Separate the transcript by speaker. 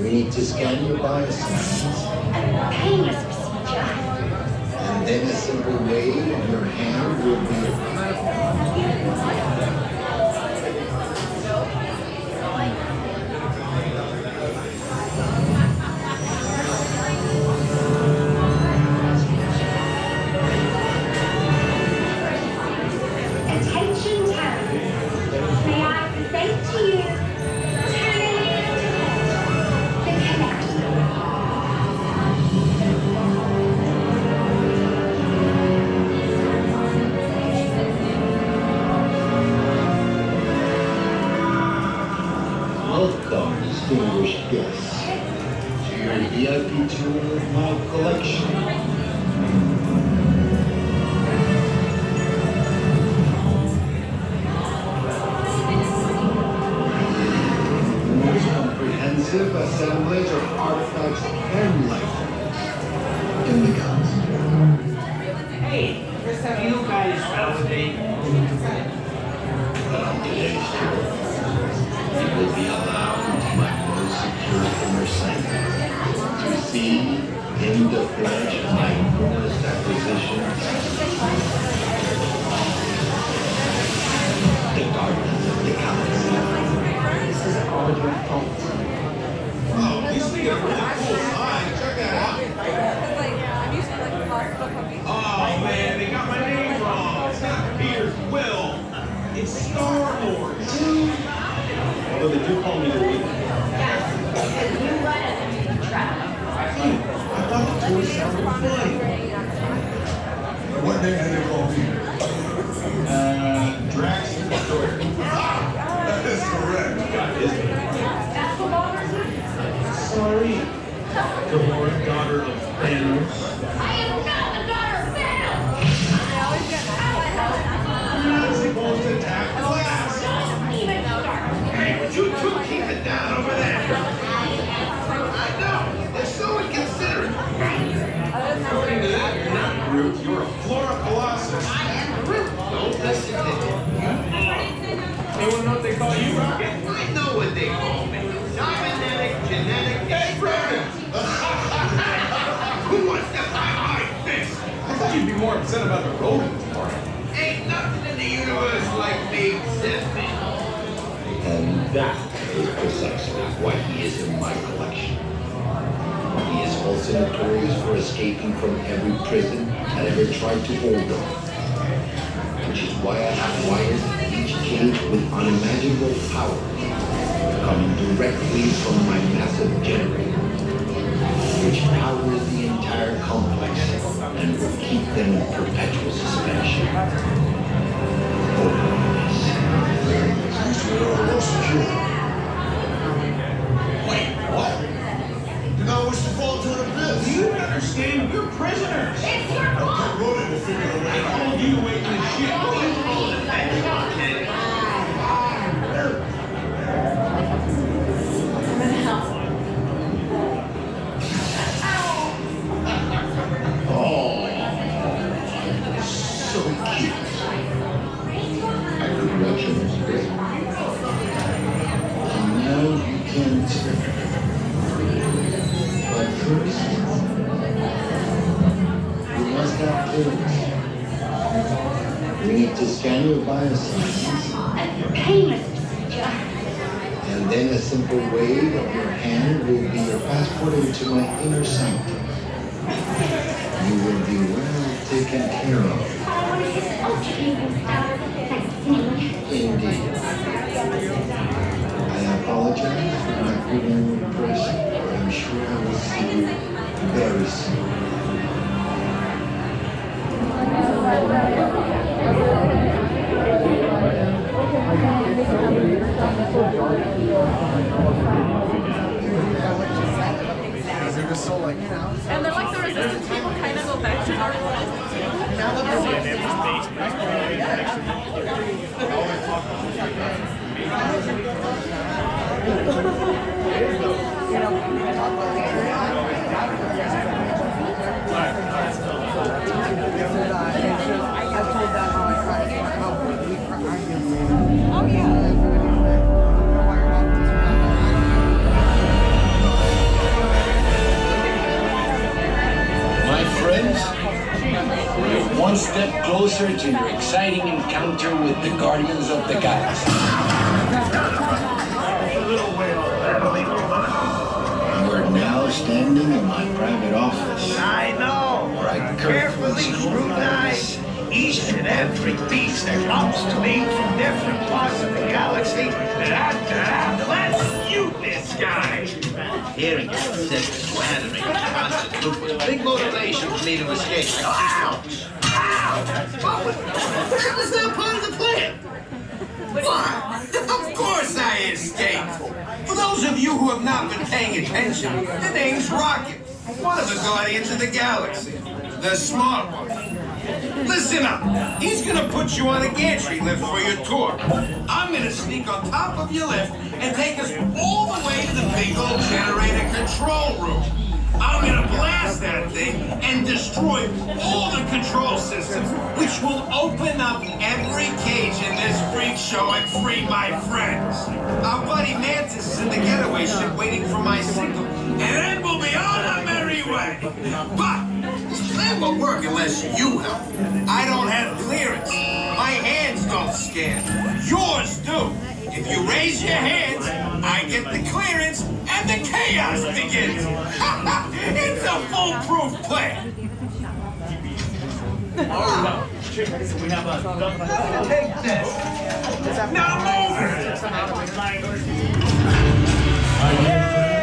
Speaker 1: We need to scan your biosigns.
Speaker 2: Painless procedure.
Speaker 1: And then a simple wave of your hand will be...
Speaker 2: Attention town. May I present to you Taneleer Tivan, the
Speaker 1: Welcome, distinguished guests, to your VIP tour of my collection. Comprehensive assemblage of artifacts and life forms in the galaxy.
Speaker 3: Hey, you guys validate.
Speaker 1: But on today's tour, you will be allowed into my most secure inner sanctum to see in the flesh my newest acquisitions, the gardens of the galaxy.
Speaker 2: This is all your fault.
Speaker 4: Oh, he's thinking of a really cool sign. Check that out. Oh man, they got my name wrong. It's not Peter's Will. It's Star-Lord. Although they do call me the Will.
Speaker 2: You run us into the trap.
Speaker 4: I thought the tour sounded funny.
Speaker 5: What name did they call me?
Speaker 4: Drax and Groot.
Speaker 5: That is correct.
Speaker 4: Got his name.
Speaker 2: That's the ballers.
Speaker 4: Sorry. Gamora, daughter of Thanos.
Speaker 2: I am not the daughter of Thanos.
Speaker 4: You're not supposed to attack glass.
Speaker 2: Don't even start.
Speaker 4: Hey, would you two keep it down over there? I know. They're so inconsiderate. According to that, you're not Groot. You're a Flora Colossus.
Speaker 2: I am Groot.
Speaker 4: Don't listen to him. Anyone know what they call you, Rockin?
Speaker 6: I know what they call me. Cybernetic genetic experiment. Who wants to buy my fist?
Speaker 4: I thought you'd be more upset about the rodents part.
Speaker 6: Ain't nothing in the universe like Big Sesame.
Speaker 1: And that is precisely why he is in my collection. He is also notorious for escaping from every prison that ever tried to hold him. Which is why I have wired each cage with unimaginable power coming directly from my massive generator, which powers the entire complex and will keep them in perpetual suspension.
Speaker 4: Wait, what?
Speaker 5: Do not wish to fall to an abyss.
Speaker 4: Do you understand? You're prisoners.
Speaker 2: It's your fault.
Speaker 5: I wrote it to figure a
Speaker 4: I
Speaker 5: way out.
Speaker 4: told you to wait in the ship.
Speaker 6: What do you call it? That's content.
Speaker 1: Oh, so cute. I could watch him great. And now you can turn. But first, you must have clearance. We need to scan your biosigns.
Speaker 2: A painless procedure.
Speaker 1: And then a simple wave of your hand will be your passport into my inner sanctum. You will be well taken care of.
Speaker 2: I want to hit ultra-evil stuff.
Speaker 1: Indeed. I apologize for not putting you in person, but I'm sure I will see you very soon.
Speaker 7: And they're like the resistance people kind of go back to our
Speaker 8: Oh yeah.
Speaker 1: research and your exciting encounter with the Guardians of the Galaxy. You are now standing in my private office.
Speaker 6: I know.
Speaker 1: Where I
Speaker 6: Carefully scrutinize each and every piece that comes to me from different parts of the galaxy. Let's shoot this guy. Hearing it said to animate the constant loop was a big motivation for me to escape. Ouch! Ow! That was not part of the plan.
Speaker 4: What? Of course I escaped. For those of you who have not been paying attention, the name's Rockin, one of the Guardians of the Galaxy. The smart one. Listen up. He's gonna put you on a gantry lift for your tour. I'm gonna sneak on top of your lift and take us all the way to the big old generator control room. I'm gonna blast that thing and destroy all the control systems, which will open up every cage in this freak show and free my friends. Our buddy Mantis is in the getaway ship waiting for my signal, and then we'll be on our merry way. But this plan won't work unless you help. I don't have clearance. My hands don't scan. Yours do. If you raise your hands, I get the clearance and the chaos begins. It's a foolproof plan.
Speaker 6: Take this.
Speaker 4: Now move it.